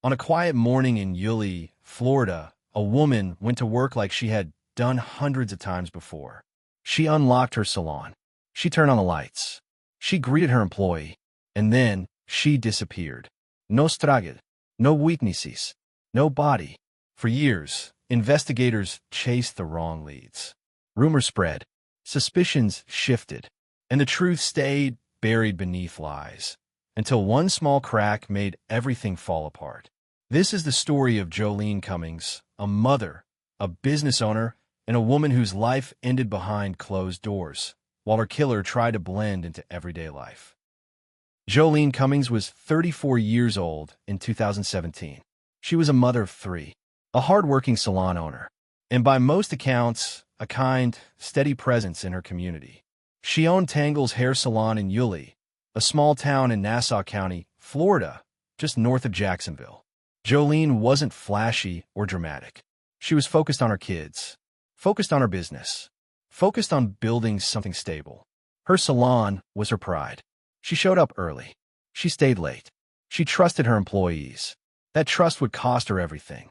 On a quiet morning in Yulee, Florida, a woman went to work like she had done hundreds of times before. She unlocked her salon. She turned on the lights. She greeted her employee. And then she disappeared. No straged, no weaknesses, no body. For years, investigators chased the wrong leads. Rumors spread. Suspicions shifted. And the truth stayed buried beneath lies. Until one small crack made everything fall apart. This is the story of Joleen Cummings, a mother, a business owner, and a woman whose life ended behind closed doors, while her killer tried to blend into everyday life. Joleen Cummings was 34 years old in 2017. She was a mother of 3, a hard-working salon owner, and by most accounts, a kind, steady presence in her community. She owned Tangle's Hair Salon in Yulee, a small town in Nassau County, Florida, just north of Jacksonville. Joleen wasn't flashy or dramatic. She was focused on her kids, focused on her business, focused on building something stable. Her salon was her pride. She showed up early. She stayed late. She trusted her employees. That trust would cost her everything.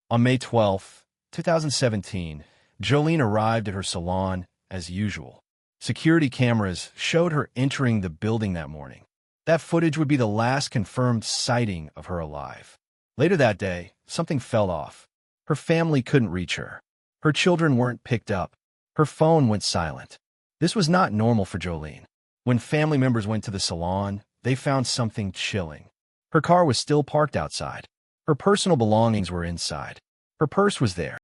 On May 12, 2017, Joleen arrived at her salon as usual. Security cameras showed her entering the building that morning. That footage would be the last confirmed sighting of her alive. Later that day, something fell off. Her family couldn't reach her. Her children weren't picked up. Her phone went silent. This was not normal for Joleen. When family members went to the salon, they found something chilling. Her car was still parked outside. Her personal belongings were inside. Her purse was there.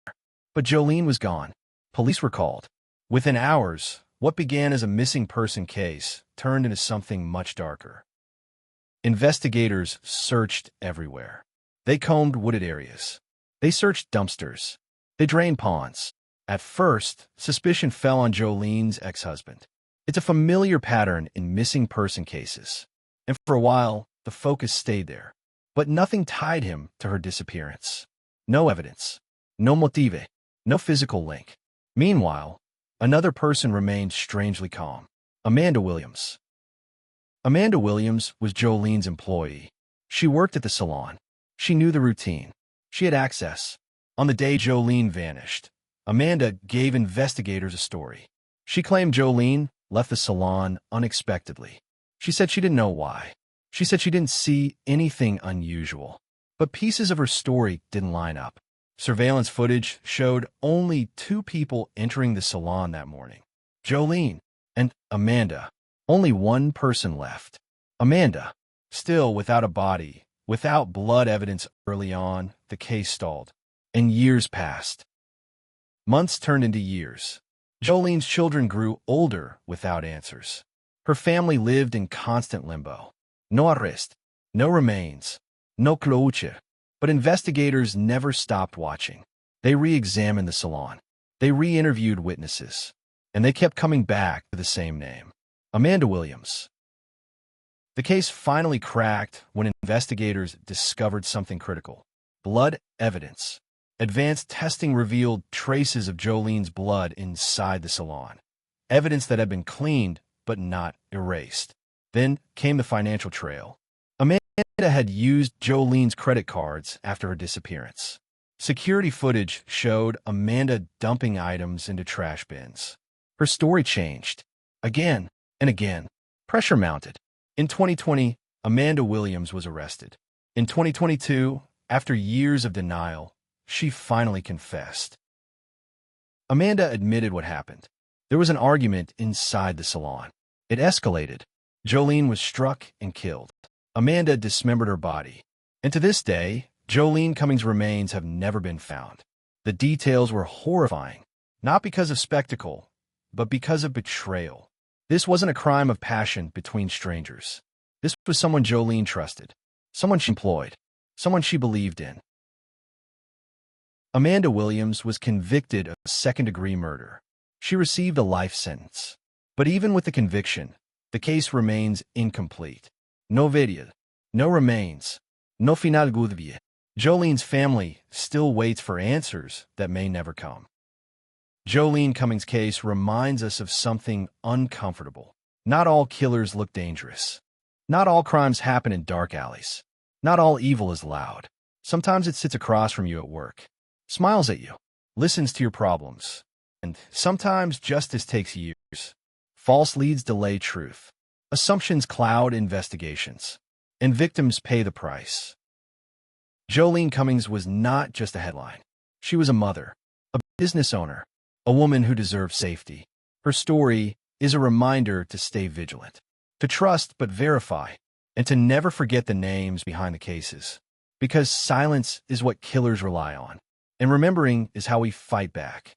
But Joleen was gone. Police were called. Within hours, what began as a missing person case turned into something much darker. Investigators searched everywhere. They combed wooded areas. They searched dumpsters. They drained ponds. At first, suspicion fell on Joleen's ex-husband. It's a familiar pattern in missing person cases. And for a while, the focus stayed there. But nothing tied him to her disappearance. No evidence. No motive. No physical link. Meanwhile, another person remained strangely calm. Amanda Williams. Amanda Williams was Joleen's employee. She worked at the salon. She knew the routine. She had access. On the day Joleen vanished, Amanda gave investigators a story. She claimed Joleen left the salon unexpectedly. She said she didn't know why. She said she didn't see anything unusual. But pieces of her story didn't line up. Surveillance footage showed only 2 people entering the salon that morning. Joleen and Amanda. Only one person left. Amanda. Still without a body, without blood evidence early on, the case stalled. And years passed. Months turned into years. Joleen's children grew older without answers. Her family lived in constant limbo. No arrest, no remains, no closure. But investigators never stopped watching. They re-examined the salon. They re-interviewed witnesses. And they kept coming back to the same name. Amanda Williams. The case finally cracked when investigators discovered something critical. Blood evidence. Advanced testing revealed traces of Joleen's blood inside the salon. Evidence that had been cleaned, but not erased. Then came the financial trail. Amanda had used Joleen's credit cards after her disappearance. Security footage showed Amanda dumping items into trash bins. Her story changed. Again and again. Pressure mounted. In 2020, Amanda Williams was arrested. In 2022, after years of denial, she finally confessed. Amanda admitted what happened. There was an argument inside the salon. It escalated. Joleen was struck and killed. Amanda dismembered her body. And to this day, Joleen Cummings' remains have never been found. The details were horrifying, not because of spectacle, but because of betrayal. This wasn't a crime of passion between strangers. This was someone Joleen trusted, someone she employed, someone she believed in. Amanda Williams was convicted of second-degree murder. She received a life sentence. But even with the conviction, the case remains incomplete. No verdict, no remains, no final judgment. Joleen's family still waits for answers that may never come. Joleen Cummings' case reminds us of something uncomfortable. Not all killers look dangerous. Not all crimes happen in dark alleys. Not all evil is loud. Sometimes it sits across from you at work, smiles at you, listens to your problems, and sometimes justice takes years. False leads delay truth. Assumptions cloud investigations, and victims pay the price. Joleen Cummings was not just a headline. She was a mother, a business owner, a woman who deserved safety. Her story is a reminder to stay vigilant, to trust but verify, and to never forget the names behind the cases. Because silence is what killers rely on, and remembering is how we fight back.